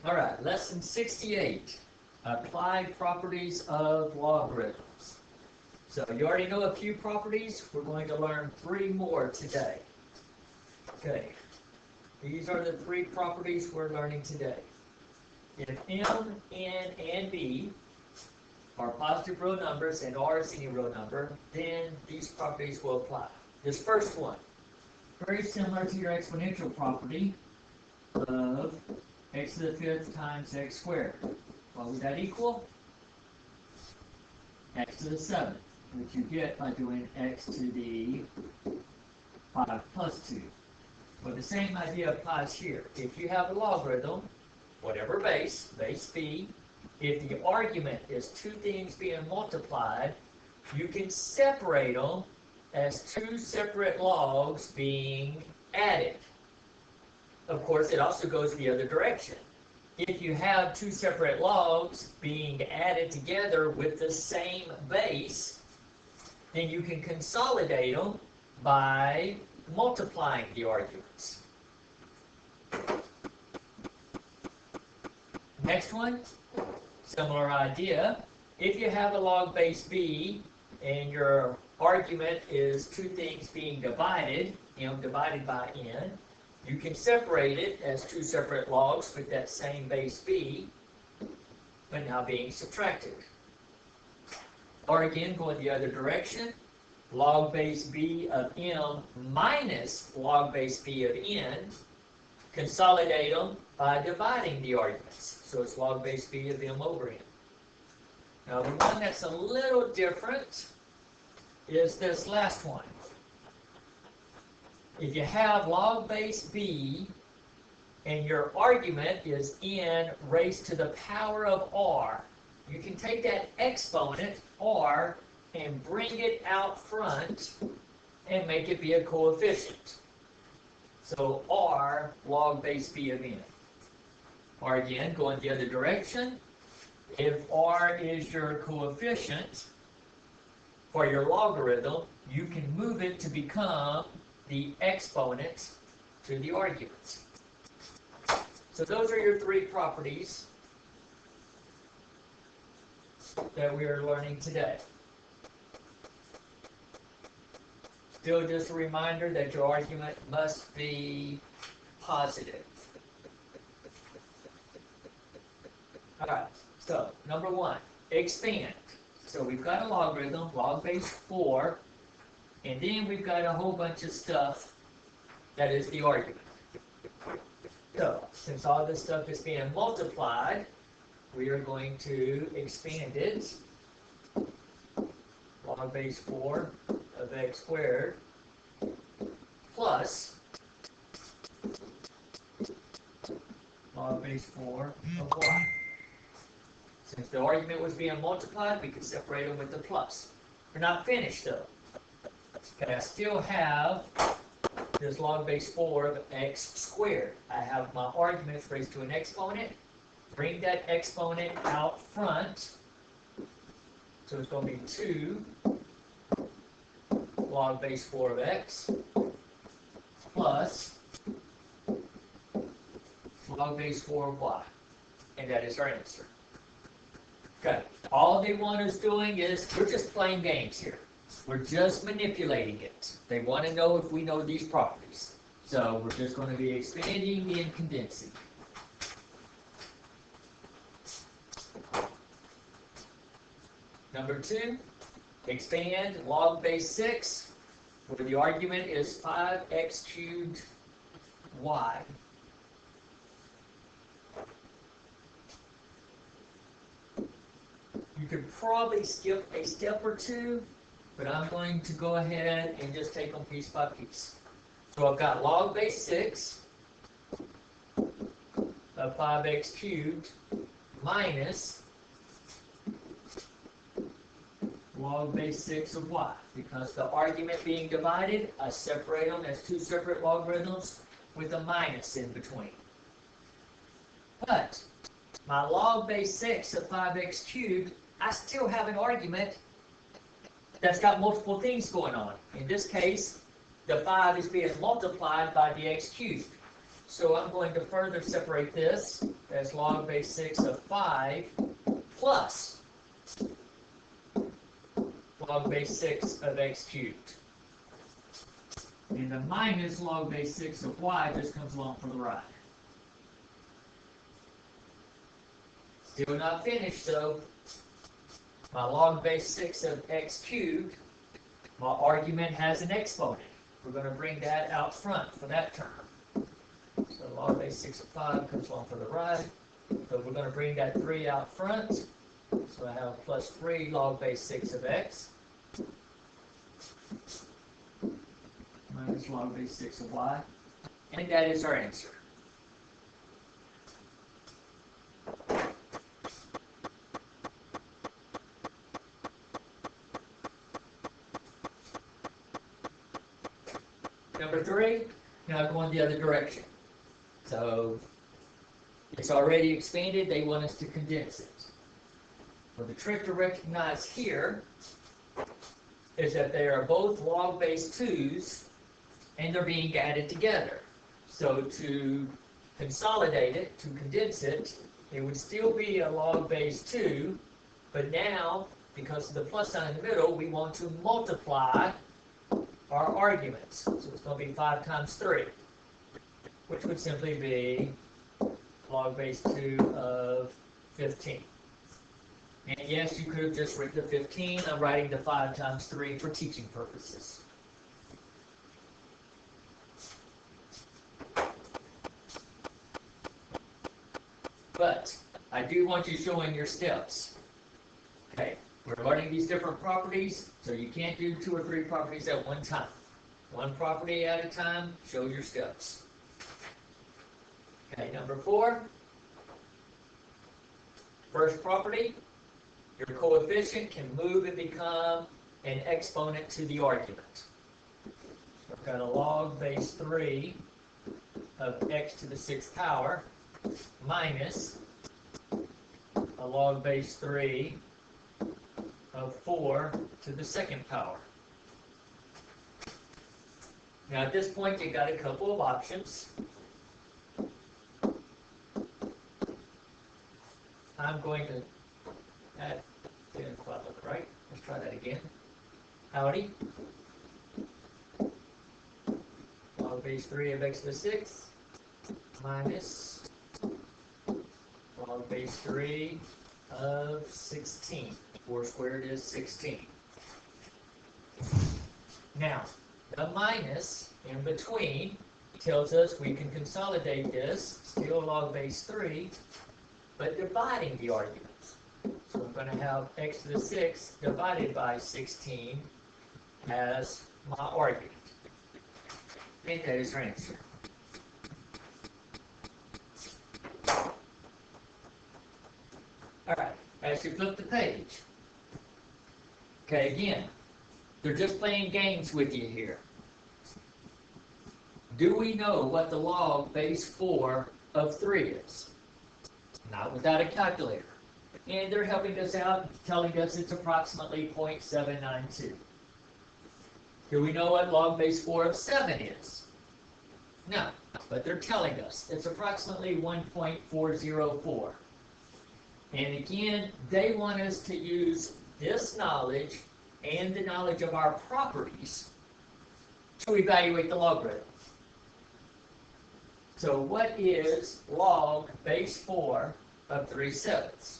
All right, lesson 68, applied properties of logarithms. So you already know a few properties. We're going to learn 3 more today. Okay, these are the 3 properties we're learning today. If m, n, and b are positive real numbers and r is any real number, then these properties will apply. This first one, very similar to your exponential property of x to the 5th times x squared. What would that equal? X to the 7th, which you get by doing x to the 5 plus 2. But the same idea applies here. If you have a logarithm, whatever base b, if the argument is 2 things being multiplied, you can separate them as 2 separate logs being added. Of course, it also goes the other direction. If you have 2 separate logs being added together with the same base, then you can consolidate them by multiplying the arguments. Next one, similar idea. If you have a log base b and your argument is 2 things being divided, m divided by n, you can separate it as 2 separate logs with that same base b, but now being subtracted. Or again, going the other direction, log base b of m minus log base b of n, consolidate them by dividing the arguments. So it's log base b of m over n. Now the one that's a little different is this last one. If you have log base b and your argument is n raised to the power of r, you can take that exponent, r, and bring it out front and make it be a coefficient. So r log base b of n. Or again, going the other direction, if r is your coefficient for your logarithm, you can move it to become the exponent to the argument. So those are your 3 properties that we are learning today. Still just a reminder that your argument must be positive. Alright, so number 1, expand. So we've got a logarithm, log base 4, and then we've got a whole bunch of stuff that is the argument. So, since all this stuff is being multiplied, we are going to expand it. Log base 4 of x squared plus log base 4 of y. Since the argument was being multiplied, we could separate them with the plus. We're not finished though. Okay, I still have this log base 4 of x squared. I have my arguments raised to an exponent. Bring that exponent out front. So it's going to be 2 log base 4 of x plus log base 4 of y. And that is our answer. Okay, all they want us doing is, we're just playing games here. We're just manipulating it. They want to know if we know these properties. So we're just going to be expanding and condensing. Number 2, expand log base 6, where the argument is 5x cubed y. You could probably skip a step or 2, but I'm going to go ahead and just take them piece by piece. So I've got log base 6 of 5x cubed minus log base 6 of y. Because the argument being divided, I separate them as 2 separate logarithms with a minus in between. But my log base 6 of 5x cubed, I still have an argument that's got multiple things going on. In this case, the 5 is being multiplied by the x cubed. So I'm going to further separate this as log base 6 of 5 plus log base 6 of x cubed. And the minus log base 6 of y just comes along for the ride. Still not finished though. My log base 6 of x cubed, my argument has an exponent. We're going to bring that out front for that term. So log base 6 of 5 comes along for the ride. So we're going to bring that 3 out front. So I have plus 3 log base 6 of x minus log base 6 of y. And that is our answer. Number 3, now going the other direction. So it's already expanded, they want us to condense it. Well, the trick to recognize here is that they are both log base 2's and they're being added together. So to consolidate it, to condense it, it would still be a log base 2, but now, because of the plus sign in the middle, we want to multiply our arguments. So it's going to be 5 times 3, which would simply be log base 2 of 15. And yes, you could have just written the 15. I'm writing the 5 times 3 for teaching purposes. But I do want you showing your steps. Okay, we're learning these different properties, so you can't do 2 or 3 properties at one time. One property at a time, show your steps. Okay, number 4. First property, your coefficient can move and become an exponent to the argument. So I've got a log base 3 of x to the 6th power minus a log base 3 of 4 to the 2nd power. Now at this point you've got a couple of options. I'm going to, that didn't quite look right. Let's try that again. Howdy. Log base 3 of x to the 6th minus log base 3 of 16. 4 squared is 16. Now, the minus in between tells us we can consolidate this, still log base 3, but dividing the arguments. So I'm going to have x to the 6th divided by 16 as my argument. And that is our answer. Alright, as you flip the page. Okay, again, they're just playing games with you here. Do we know what the log base 4 of 3 is? Not without a calculator. And they're helping us out, telling us it's approximately 0.792. Do we know what log base 4 of 7 is? No, but they're telling us it's approximately 1.404. And again, they want us to use this knowledge and the knowledge of our properties to evaluate the logarithm. So what is log base 4 of 3/7?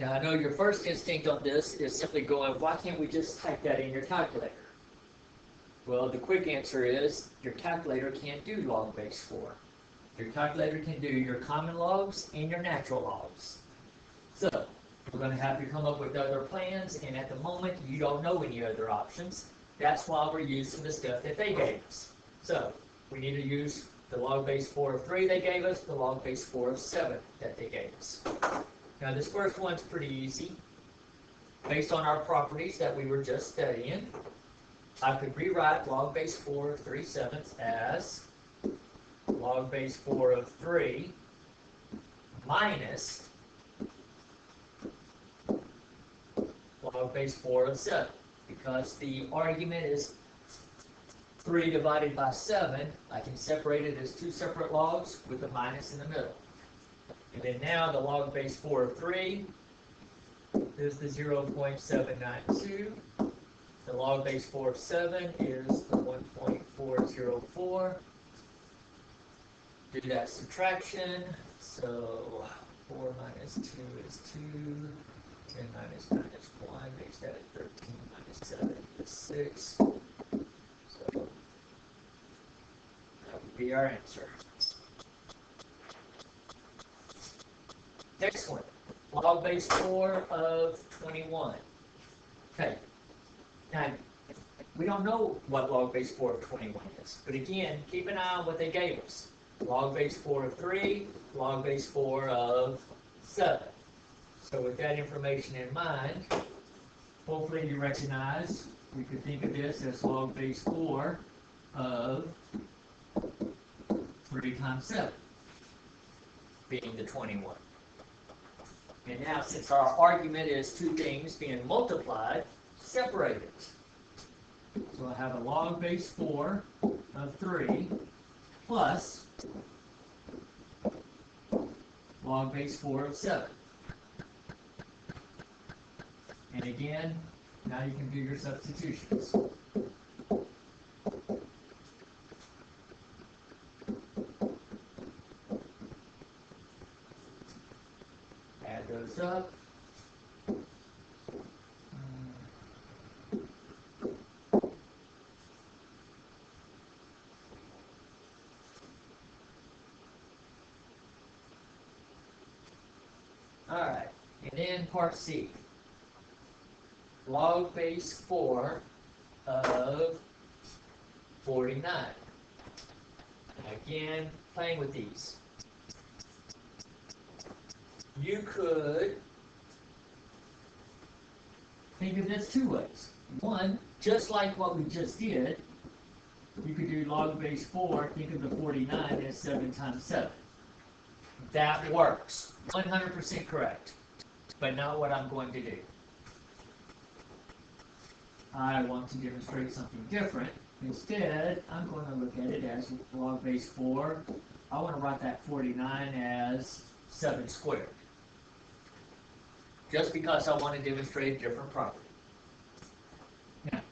Now I know your first instinct on this is simply going, why can't we just type that in your calculator? Well, the quick answer is your calculator can't do log base 4. Your calculator can do your common logs and your natural logs. So we're going to have to come up with other plans, and at the moment you don't know any other options. That's why we're using the stuff that they gave us. So we need to use the log base 4 of 3 they gave us, the log base 4 of 7 that they gave us. Now this first one's pretty easy. Based on our properties that we were just studying, I could rewrite log base 4 of 3/7 as log base 4 of 3 minus log base 4 of 7, because the argument is 3 divided by 7, I can separate it as two separate logs with a minus in the middle. And then now the log base 4 of 3 is the 0.792. The log base 4 of 7 is the 1.404. Do that subtraction. So 4 minus 2 is 2. 10 minus 9 is 1. Makes that 13 minus 7 is 6. So that would be our answer. Next one. Log base 4 of 21. Okay. Now, we don't know what log base 4 of 21 is. But again, keep an eye on what they gave us. Log base 4 of 3, log base 4 of 7. So with that information in mind, hopefully you recognize we could think of this as log base 4 of 3 times 7, being the 21. And now, since our argument is two things being multiplied, separate it. So I have a log base 4 of 3 plus log base 4 of 7. And again, now you can do your substitutions. Add those up. Alright, and then part C. Log base 4 of 49. Again, playing with these. You could think of this two ways. One, just like what we just did, you could do log base 4, think of the 49 as 7 times 7. That works. 100% correct. But not what I'm going to do. I want to demonstrate something different. Instead, I'm going to look at it as log base 4. I want to write that 49 as 7 squared. Just because I want to demonstrate a different property. Now,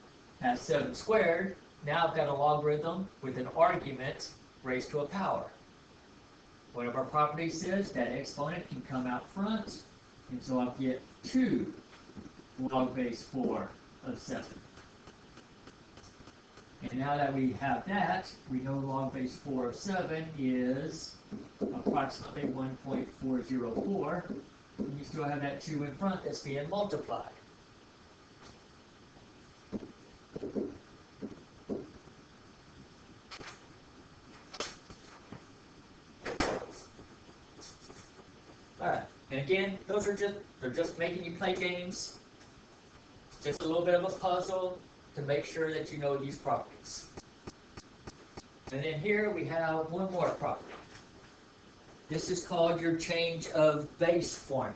as 7 squared, now I've got a logarithm with an argument raised to a power. One of our properties says that exponent can come out front, and so I'll get 2 log base 4 of 7. And now that we have that, we know log base 4 of 7 is approximately 1.404. And you still have that 2 in front that's being multiplied. Alright, and again, those are they're just making you play games. Just a little bit of a puzzle to make sure that you know these properties. And then here we have one more property. This is called your change of base formula.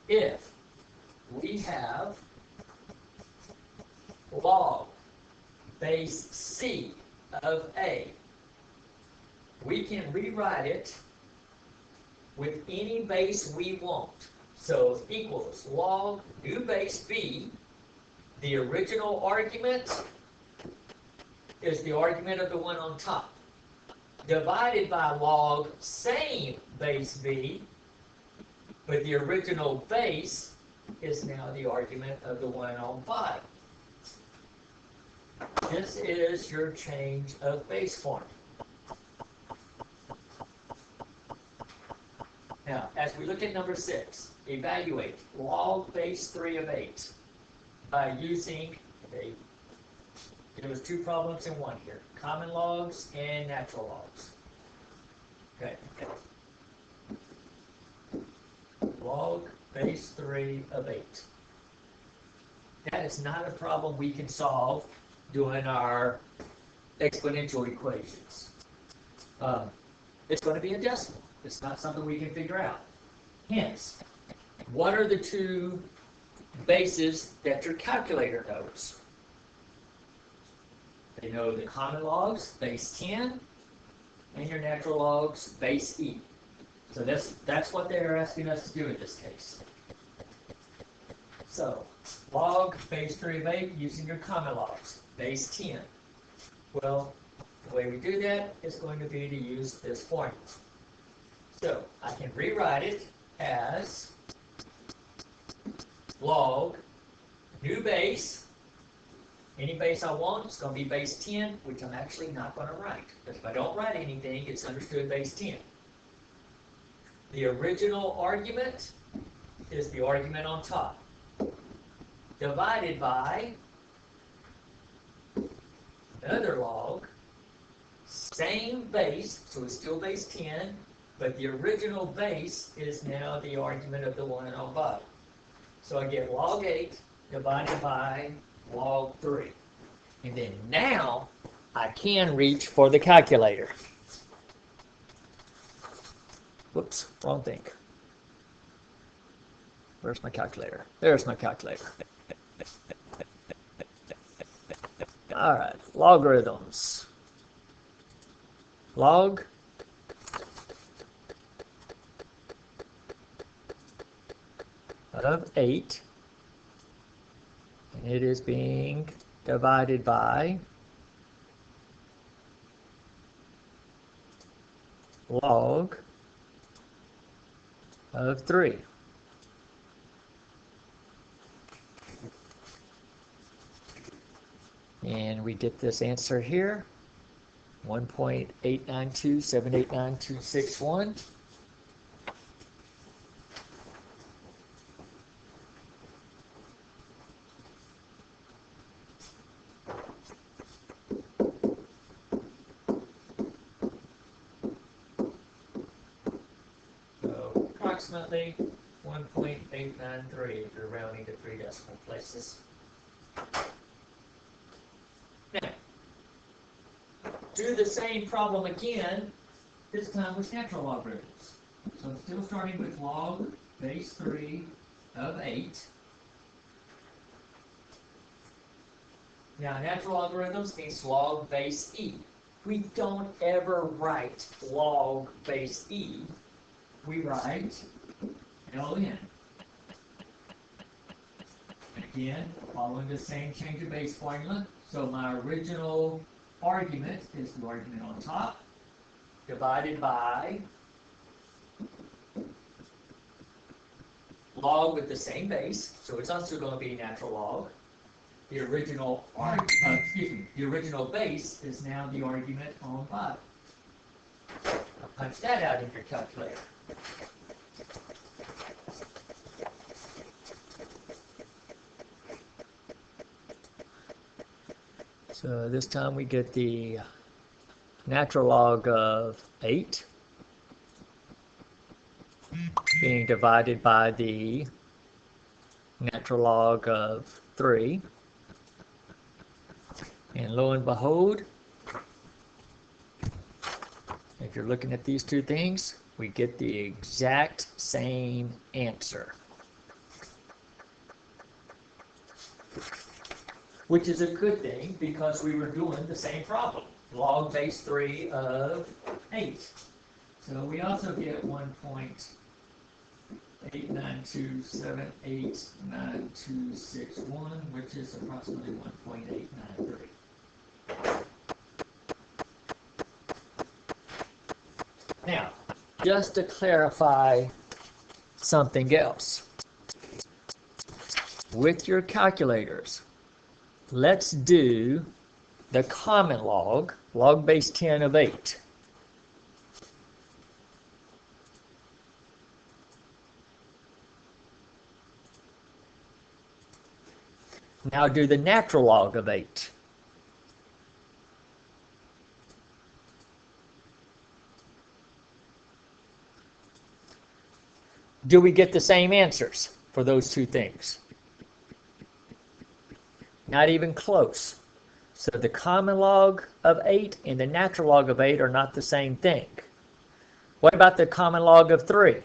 If we have log base C of A, we can rewrite it with any base we want. So equals log new base B, the original argument is the argument of the one on top, divided by log same base B, but the original base is now the argument of the one on bottom. This is your change of base form. Now, as we look at number 6, evaluate log base 3 of 8 by using there was 2 problems in one here, common logs and natural logs. Okay. Log base 3 of 8. That is not a problem we can solve doing our exponential equations. It's going to be a decimal. It's not something we can figure out. Hence, what are the 2 bases that your calculator knows. They know the common logs, base 10, and your natural logs, base E. So that's what they're asking us to do in this case. So, log base 3 of 8 using your common logs, base 10. Well, the way we do that is going to be to use this formula. So, I can rewrite it as log new base. Any base I want is going to be base 10, which I'm actually not going to write. Because if I don't write anything, it's understood base 10. The original argument is the argument on top, divided by another log, same base, so it's still base 10, but the original base is now the argument of the one on bottom. So I get log 8 divided by log 3. And then now I can reach for the calculator. Whoops, wrong thing. Where's my calculator? There's my calculator. All right, logarithms. Log of 8, and it is being divided by log of 3. And we get this answer here, 1.892789261. So approximately 1.893 if you're rounding to 3 decimal places. Now, do the same problem again, this time with natural logarithms. So I'm still starting with log base 3 of 8. Now, natural logarithms means log base E. We don't ever write log base E. We write ln. Again, following the same change of base formula. So my original argument is the argument on top, divided by log with the same base, so it's also going to be natural log. The original the original base is now the argument on bottom. I'll punch that out in your calculator. So this time we get the natural log of 8 being divided by the natural log of 3. And lo and behold, if you're looking at these two things, we get the exact same answer. Which is a good thing because we were doing the same problem, log base 3 of 8. So we also get 1.892789261, which is approximately 1.893. Now, just to clarify something else, with your calculators, let's do the common log, log base 10 of 8. Now do the natural log of 8. Do we get the same answers for those two things? Not even close. So the common log of 8 and the natural log of 8 are not the same thing. What about the common log of 3?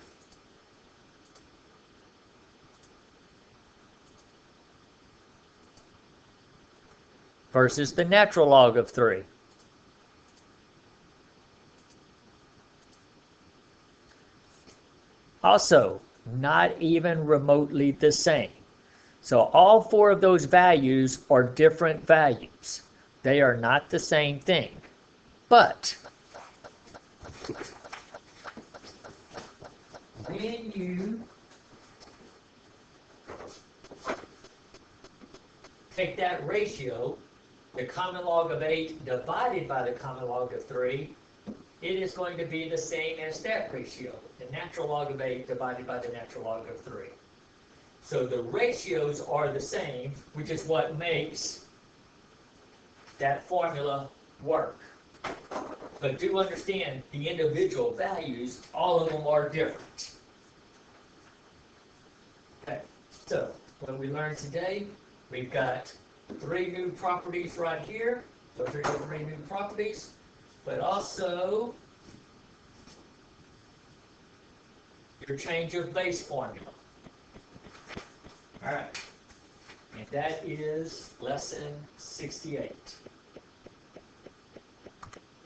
versus the natural log of 3. Also, not even remotely the same. So all 4 of those values are different values. They are not the same thing. But when you take that ratio, the common log of 8 divided by the common log of 3, it is going to be the same as that ratio, the natural log of 8 divided by the natural log of 3. So the ratios are the same, which is what makes that formula work. But do understand, the individual values, all of them are different. Okay, so what we learned today, we've got 3 new properties right here. Those are the 3 new properties. But also your change of base formula. All right, and that is lesson 68.